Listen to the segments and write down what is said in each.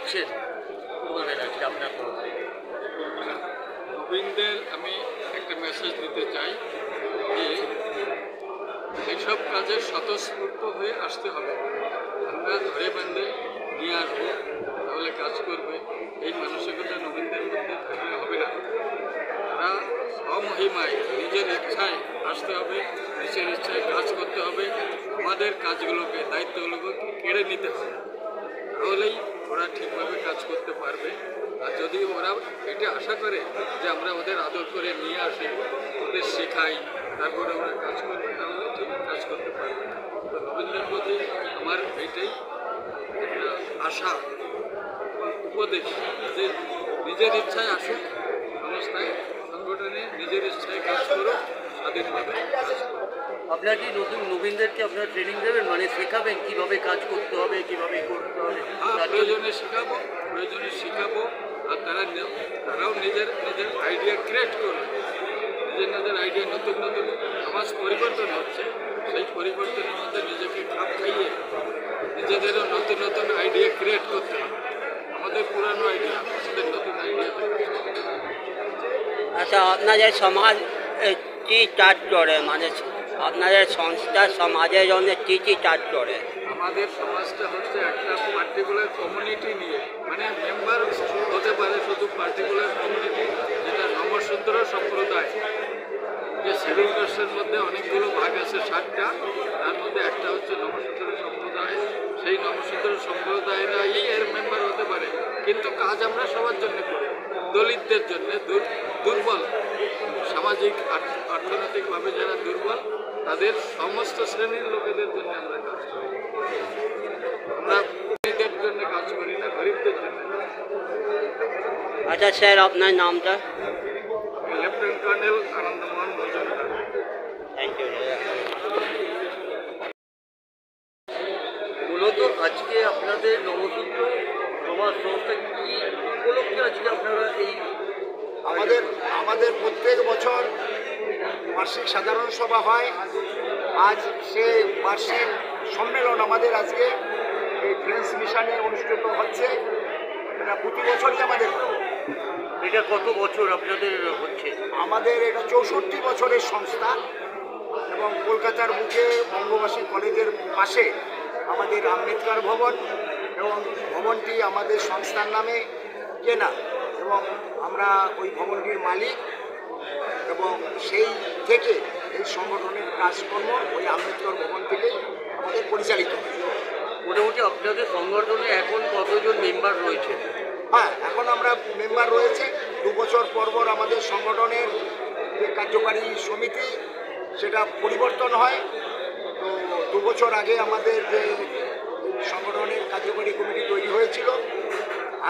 দিচ্ছেন বলবেন আজকে আপনার তরফ থেকে? নবীনদের আমি একটা মেসেজ দিতে চাই যে এইসব কাজে স্বতঃস্ফূর্ত হয়ে আসতে হবে। আমরা ধরে বেঁধে নিয়ে আসবো তাহলে কাজ করবে, এই মানসিকতা নবীনদের মধ্যে থাকলে হবে না। তারা স্বমহিমায় নিজের ইচ্ছায় আসতে হবে, নিজের ইচ্ছায় কাজ করতে হবে, আমাদের কাজগুলোকে দায়িত্বগুলোকে কেড়ে নিতে হবে, তাহলেই ওরা ঠিকভাবে কাজ করতে পারবে। আর যদি ওরা এটা আশা করে যে আমরা ওদের আদর করে নিয়ে আসি, ওদের শেখাই, তারপরে ওরা কাজ করবে, তাহলে ঠিক কাজ করতে পারবে না। তো নবীনদের প্রতি আমার এইটাই একটা আশা এবং উপদেশ যে নিজের ইচ্ছায় আসুক সংস্থায়, সংগঠনে নিজের ইচ্ছায় কাজ করো, স্বাধীনভাবে কাজ করো। আপনার কি নতুন নবীনদেরকে আপনার ট্রেনিং দেবেন, মানে শেখাবেন কিভাবে কাজ করতে হবে, কিভাবে করতে হবে? প্রয়োজনে শেখাবো আর তারাও নিজের আইডিয়া ক্রিয়েট করবে, নিজের আইডিয়া নতুন নতুন সমাজ পরিবর্তন হচ্ছে, সেই পরিবর্তনের মধ্যে নিজেকে খাপ খাইয়ে নিজেদেরও নতুন নতুন আইডিয়া ক্রিয়েট করতে হবে। আমাদের পুরানো আইডিয়া, আমাদের নতুন আইডিয়া। আচ্ছা, আপনাদের সমাজ কি কাজ করে, মানে আপনাদের সংস্থা সমাজের জন্য কী কাজ করে? আমাদের সমাজটা হচ্ছে একটা পার্টিকুলার কমিউনিটি নিয়ে, মানে মেম্বার হতে পারে শুধু পার্টিকুলার কমিউনিটি, যেটা নমশূদ্র সম্প্রদায়। যে শিডিউল কাস্টের মধ্যে অনেকগুলো ভাগ আছে, 7টা, তার মধ্যে একটা হচ্ছে নমশূদ্র সম্প্রদায়। সেই নমশূদ্র সম্প্রদায়েরাই এর মেম্বার হতে পারে, কিন্তু কাজ আমরা সবার জন্য করি। দলিতদের জন্য, দুর্বল, সামাজিক অর্থনৈতিকভাবে যারা দুর্বল, তাদের সমস্ত শ্রেণীর লোকেদের জন্য আমরা কাজ করি। আমরা গরিবদের জন্য কাজ করি না, গরিবদের জন্য। আচ্ছা স্যার, আপনার নামটা? Lieutenant colonel Anandamohan Majumdar. Thank you. মূলত আজকে আপনাদের নবসূত্র সমাজ সংস্থা কি উপলক্ষে আজকে আপনারা এই আমাদের প্রত্যেক বছর বার্ষিক সাধারণ সভা হয়। আজ সে বার্ষিক সম্মেলন আমাদের আজকে এই ফ্রেন্ডস মিশনে অনুষ্ঠিত হচ্ছে। এটা প্রতি বছরই আমাদের হয়। এটা কত বছর আপনাদের হচ্ছে? আমাদের এটা 64 বছরের সংস্থা এবং কলকাতার বুকে বঙ্গবাসী কলেজের পাশে আমাদের আম্বেদকর ভবন, এবং ভবনটি আমাদের সংস্থার নামে কেনা এবং আমরা ওই ভবনটির মালিক, এবং সেই থেকে এই সংগঠনের কাজকর্ম ওই আম্বেদকর ভবন থেকে আমাদের পরিচালিত হয়। মোটামুটি আপনাদের সংগঠনে এখন কতজন মেম্বার রয়েছে? হ্যাঁ, এখন আমরা মেম্বার রয়েছে। 2 বছর পর আমাদের সংগঠনের যে কার্যকারী সমিতি সেটা পরিবর্তন হয়। তো 2 বছর আগে আমাদের যে সংগঠনের কার্যকারী কমিটি তৈরি হয়েছিল,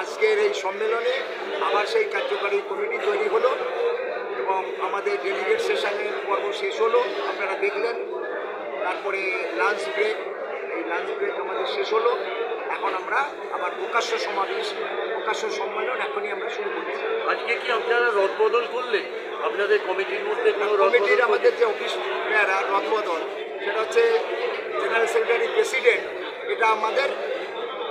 আজকের এই সম্মেলনে আবার সেই কার্যকারী কমিটি তৈরি হলো এবং আমাদের ডেলিগেট সেশনের পর্ব শেষ হলো, আপনারা দেখলেন। তারপরে লাঞ্চ ব্রেক, এই লাঞ্চ ব্রেক আমাদের শেষ হলো। এখন আমরা আবার প্রকাশ্য সম্মেলন এখনই আমরা শুরু করছি। আজকে কি আপনারা রদবদল করলেন আপনাদের কমিটির মধ্যে? কোনো কমিটির আমাদের যে অফিস রদবদল, সেটা হচ্ছে জেনারেল সেক্রেটারি, প্রেসিডেন্ট। এটা আমাদের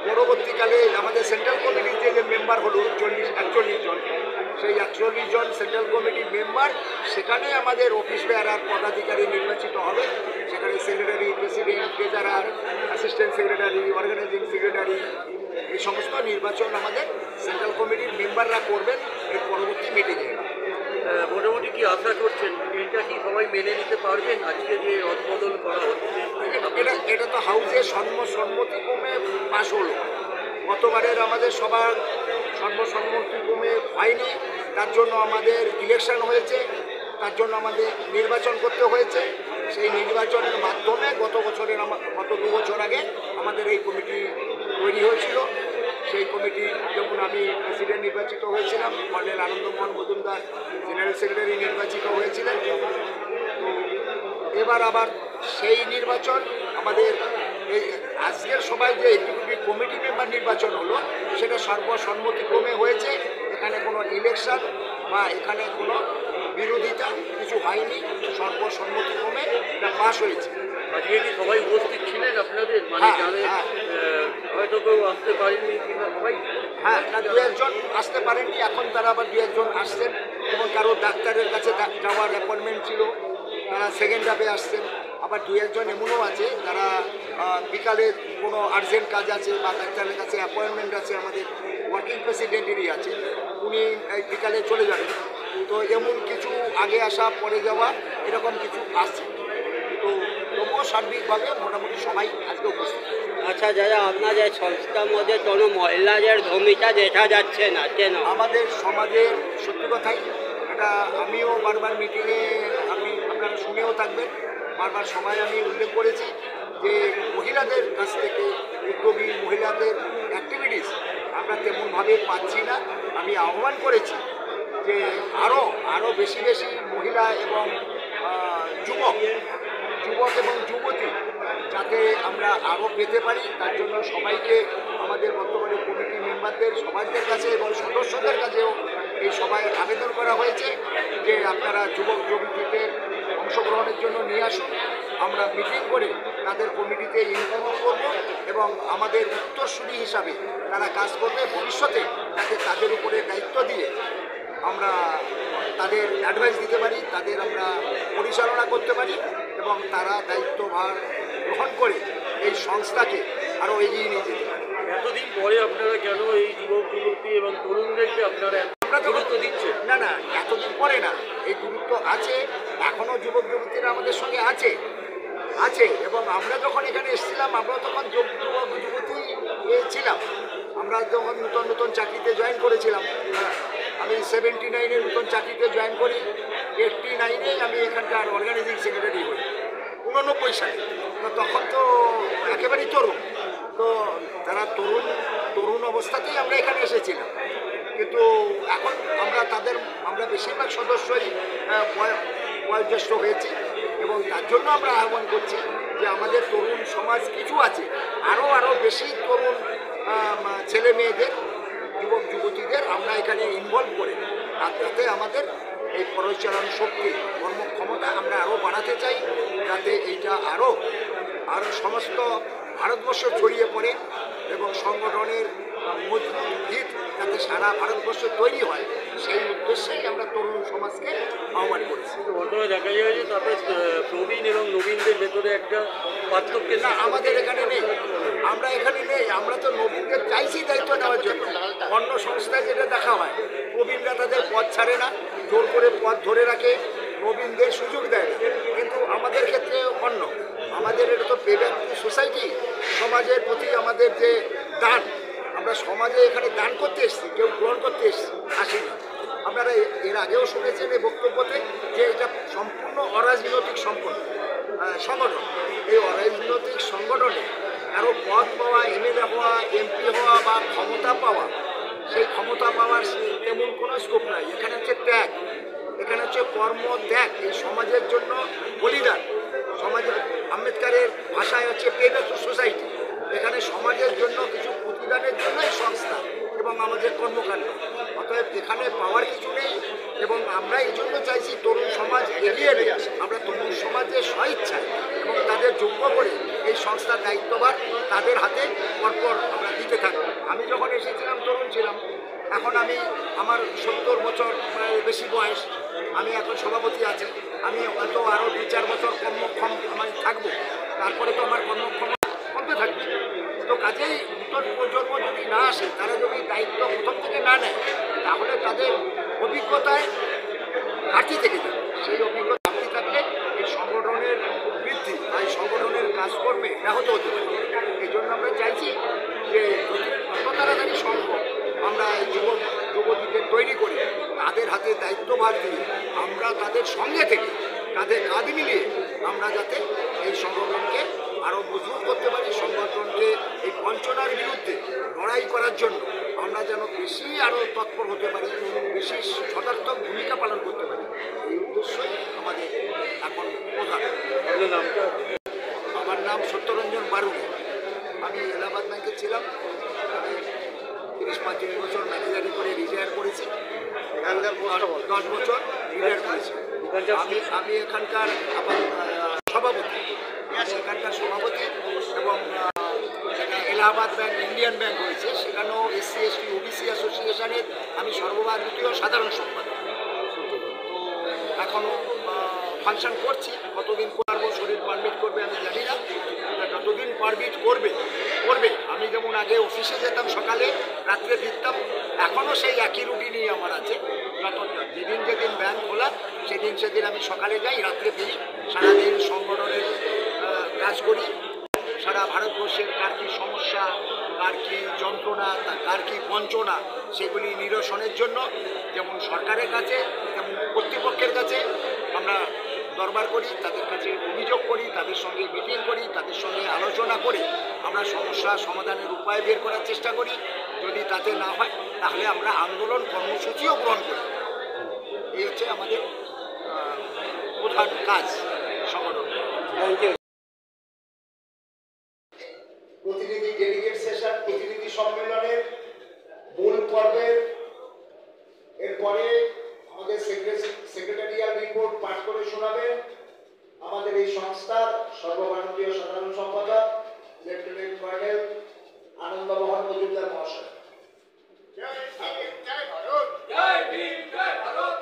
পরবর্তীকালে আমাদের সেন্ট্রাল কমিটির যে মেম্বার হলো 41 জন, সেই 41 জন সেন্ট্রাল কমিটির মেম্বার, সেখানে আমাদের অফিস বেয়ারার পদাধিকারী নির্বাচিত হবে। সেখানে secretary, president, treasurer, assistant secretary, organising secretary, এই সমস্ত নির্বাচন আমাদের সেন্ট্রাল কমিটির মেম্বাররা করবেন এর পরবর্তী মিটিংয়ে। মোটামুটি কি আশা করছেন এটা কি সবাই মেনে নিতে পারবেন আজকে যে রদবদল করা হচ্ছে? এটা তো হাউসে সর্বসম্মতিক্রমে পাশ হলো। গতবারের আমাদের সবার সর্বসম্মতিক্রমে হয়নি, তার জন্য আমাদের ইলেকশন হয়েছে, তার জন্য আমাদের নির্বাচন করতে হয়েছে। সেই নির্বাচনের মাধ্যমে গত 2 বছর আগে আমাদের এই কমিটি তৈরি হয়েছিল। সেই কমিটি যখন আমি প্রেসিডেন্ট নির্বাচিত হয়েছিলাম, colonel Anandamohan Majumdar general secretary নির্বাচিত হয়েছিলেন। তো এবার আবার সেই নির্বাচন আমাদের এই আজকের সবাই যে এক্সিকিউটিভ কমিটি মেম্বার নির্বাচন হলো, সেটা সর্বসম্মতিক্রমে হয়েছে। এখানে কোনো ইলেকশন বা এখানে কোনো বিরোধিতা কিছু হয়নি, সর্বসম্মতিক্রমে এটা পাস হয়েছে। আজকে কি সবাই উপস্থিত ছিলেন আপনাদের? মানে যাদের হয়তো কেউ আসতে পারেনি কিংবা সবাই? হ্যাঁ, না দু একজন আসতে পারেননি, এখন তারা আবার দু একজন আসছেন এবং কারো ডাক্তারের কাছে যাওয়ার অ্যাপয়েন্টমেন্ট ছিল, তারা সেকেন্ড হাফে আসছেন। আবার দু একজন এমনও আছে যারা বিকালে কোনো আর্জেন্ট কাজ আছে বা ডাক্তারের কাছে অ্যাপয়েন্টমেন্ট আছে, আমাদের ওয়ার্কিং প্রেসিডেন্টেরই আছে, উনি এই বিকালে চলে যাবেন। তো এমন কিছু আগে আসা পরে যাওয়া এরকম কিছু আসছে, তো তবুও সার্বিকভাবে মোটামুটি সবাই আজকে উপস্থিত। আচ্ছা দাদা, আপনাদের সংস্থার মধ্যে কোনো মহিলাদের ভূমিকা দেখা যাচ্ছে না কেন? আমাদের সমাজের সত্যি কথাই এটা আমিও বারবার মিটিংয়ে আপনারা শুনেও থাকবেন, বারবার সবাই আমি উল্লেখ করেছি যে মহিলাদের কাছ থেকে উদ্যোগী মহিলাদের অ্যাক্টিভিটিস আমরা তেমনভাবে পাচ্ছি না। আমি আহ্বান করেছি যে আরও বেশি বেশি মহিলা এবং যুবক এবং যুবতী যাতে আমরা আরও পেতে পারি, তার জন্য সবাইকে আমাদের বর্তমানে কমিটি মেম্বারদের সবাইদের কাছে এবং সদস্যদের কাছেও এই সবাই আবেদন করা হয়েছে যে আপনারা যুবক যুবতীদের অংশগ্রহণের জন্য নিয়ে আসুন, আমরা মিটিং করে তাদের কমিটিতে ইনভলভ করব এবং আমাদের উত্তরসূরি হিসাবে তারা কাজ করবে ভবিষ্যতে, যাতে তাদের উপরে দায়িত্ব দিয়ে আমরা তাদের অ্যাডভাইস দিতে পারি, তাদের আমরা পরিচালনা করতে পারি এবং তারা দায়িত্বভার গ্রহণ করে এই সংস্থাকে আরও এগিয়ে নিয়ে যেতে পারে। এতদিন পরে আপনারা কেন এই যুবক যুবতী এবং তরুণদেরকে আপনারা আমরা তো গুরুত্ব দিচ্ছেন? না, এতদিন পরে না, এই গুরুত্ব আছে, এখনও যুবক যুবতীরা আমাদের সঙ্গে আছে এবং আমরা যখন এখানে এসেছিলাম আমরা তখন যুবক যুবতী ছিলাম। আমরা যখন নতুন চাকরিতে জয়েন করেছিলাম, আমি 79-এ নতুন চাকরিতে জয়েন করি, 89-এ আমি এখানকার অর্গানাইজিং সেক্রেটারি হই 89 সালে। তো তখন তো একেবারেই তরুণ, তো তারা তরুণ অবস্থাতেই আমরা এখানে এসেছিলাম, কিন্তু এখন আমরা বেশিরভাগ সদস্যই বয়োজ্যেষ্ঠ হয়েছি এবং তার জন্য আমরা আহ্বান করছি যে আমাদের তরুণ সমাজ কিছু আছে, আরও বেশি তরুণ ছেলে মেয়েদের যুবক যুবতীদের আমরা এখানে ইনভলভ করে আর যাতে আমাদের এই পরিচালন শক্তি কর্মক্ষমতা আমরা আরও বাড়াতে চাই, যাতে এইটা আরও সমস্ত ভারতবর্ষ ছড়িয়ে পড়ে এবং সংগঠনের মজবুত ভিত যাতে সারা ভারতবর্ষে তৈরি হয়, সেই উদ্দেশ্যেই আমরা তরুণ সমাজকে আহ্বান করেছি। ঘটনায় দেখা যায় যে তারপরে প্রবীণ এবং নবীনদের ভেতরে একটা পার্থক্য না, আমাদের এখানে নেই, আমরা তো নবীনদের চাইছি দায়িত্ব নেওয়ার জন্য। অন্য সংস্থায় যেটা দেখা হয়, প্রবীণরা তাদের পদ ছাড়ে না, জোর করে পদ ধরে রাখে, নবীনদের সুযোগ দেয় না, কিন্তু আমাদের ক্ষেত্রে অন্য। আমাদের এটা তো পেব্যাক সোসাইটি, সমাজের প্রতি আমাদের যে দান, আমরা সমাজে এখানে দান করতে এসেছি, কেউ গ্রহণ করতে আসিনি। আপনারা এর আগেও শুনেছেন এই বক্তব্যতে যে এটা সম্পূর্ণ অরাজনৈতিক সংগঠন। এই অরাজনৈতিক সংগঠনে আরও পদ পাওয়া, এমএলএ হওয়া, এমপি হওয়া বা ক্ষমতা পাওয়া, সেই ক্ষমতা পাওয়ার তেমন কোনো স্কোপ নাই। এখানে হচ্ছে ত্যাগ, এখানে হচ্ছে কর্মত্যাগ, এই সমাজের জন্য বলিদান। আম্বেদকরের ভাষায় হচ্ছে পেব্যাক সোসাইটি। এখানে সমাজের জন্য কিছু প্রতিদানের জন্যই সংস্থা এবং আমাদের কর্মকাণ্ড। অতএব এখানে পাওয়ার কিছু নেই এবং আমরা এই জন্য চাইছি তরুণ সমাজ এগিয়ে নিয়ে আসে। আমরা তরুণ সমাজের স্বইচ্ছায় এবং তাদের যোগ্য করে এই সংস্থার দায়িত্বভার তাদের হাতে পরপর আমরা দিতে থাকবো। আমি যখন এসেছিলাম তরুণ ছিলাম, এখন আমার 70 বছর বেশি বয়স, আমি এখন সভাপতি আছি, আমি হয়তো আরও 2-4 বছর কর্মক্ষম আমি থাকবো, তারপরে তো আমার কর্মক্ষমতা কমতে থাকবে। তো কাজেই নতুন প্রজন্ম যদি না আসে, তারা যদি দায়িত্ব প্রথম থেকে না নেয়, তাহলে তাদের অভিজ্ঞতায় ঘাটতি থেকে যাবে। সেই অভিজ্ঞতা ঘাটতি থাকলে এই সংগঠনের বৃদ্ধি বা এই সংগঠনের কাজকর্মে ব্যাহত হতে পারে। এই জন্য আমরা চাইছি যে যত তাড়াতাড়ি সম্ভব আমরা এই যুবতীদের তৈরি করে তাদের হাতে দায়িত্বভার দিয়ে আমরা তাদের সঙ্গে থেকে কাঁধে কাঁধ মিলিয়ে আমরা যাতে এই সংগঠনকে আরও মজবুত করতে পারি, সংগঠনকে এই বঞ্চনার বিরুদ্ধে লড়াই করার জন্য আমরা যেন বেশি আরও তৎপর হতে পারি, বেশি সদার্থক ভূমিকা পালন করতে পারি। এই উদ্দেশ্যই আমাদের এখন প্রধান। আমার নাম সত্যরঞ্জন বারুণী, আমি এলাহাবাদ ব্যাংকে ছিলাম, আমি 30-35 বছর ম্যানেজারি করে রিটায়ার করেছি, 10 বছর রিটায়ার করেছি। আমি এখানকার সভাপতি, এখানকার সভাপতি এবং এলাহাবাদ ব্যাংক ইন্ডিয়ান ব্যাংক হয়েছে, সেখানেও SC ST OBC ফেডারেশনের আমি সর্বভারতীয় সাধারণ সম্পাদক। তো এখনও ফাংশন করছি, কতদিন করবো শরীর পারমিট করবে আমি জানি না, যতদিন পারমিট করবে। আমি যেমন আগে অফিসে যেতাম সকালে, রাত্রে ফিরতাম, এখনও সেই একই রুটিনই আমার আছে। যেদিন ব্যাংক খোলা সেদিন আমি সকালে যাই, রাত্রে ফিরি। সারাদিন সংগঠনের কাজ করি, সারা ভারতবর্ষের কার কী সমস্যা, কার কী যন্ত্রণা, কার কী বঞ্চনা, সেগুলি নিরসনের জন্য যেমন সরকারের কাছে তেমন কর্তৃপক্ষের কাছে আমরা দরবার করি, তাদের কাছে অভিযোগ করি, তাদের সঙ্গে মিটিং করি, তাদের সঙ্গে আলোচনা করে আমরা সমস্যা সমাধানের উপায় বের করার চেষ্টা করি। যদি তাতে না হয় তাহলে আমরা আন্দোলন কর্মসূচিও গ্রহণ করি। এই হচ্ছে আমাদের প্রধান কাজ সংগঠন। প্রতিনিধি ডেলিগেট সেশন, প্রতিনিধি সম্মেলনের মূল পর্বের এরপরে আমাদের সেক্রেটারিয়াল রিপোর্ট পাঠ করে শোনাবেন আমাদের এই সংস্থার সর্বভারতীয় সাধারণ সম্পাদক লেফটেন্যান্ট কর্নেল আনন্দমোহন মজুমদার মহাশয়। জয় ভারত, জয় ভারত।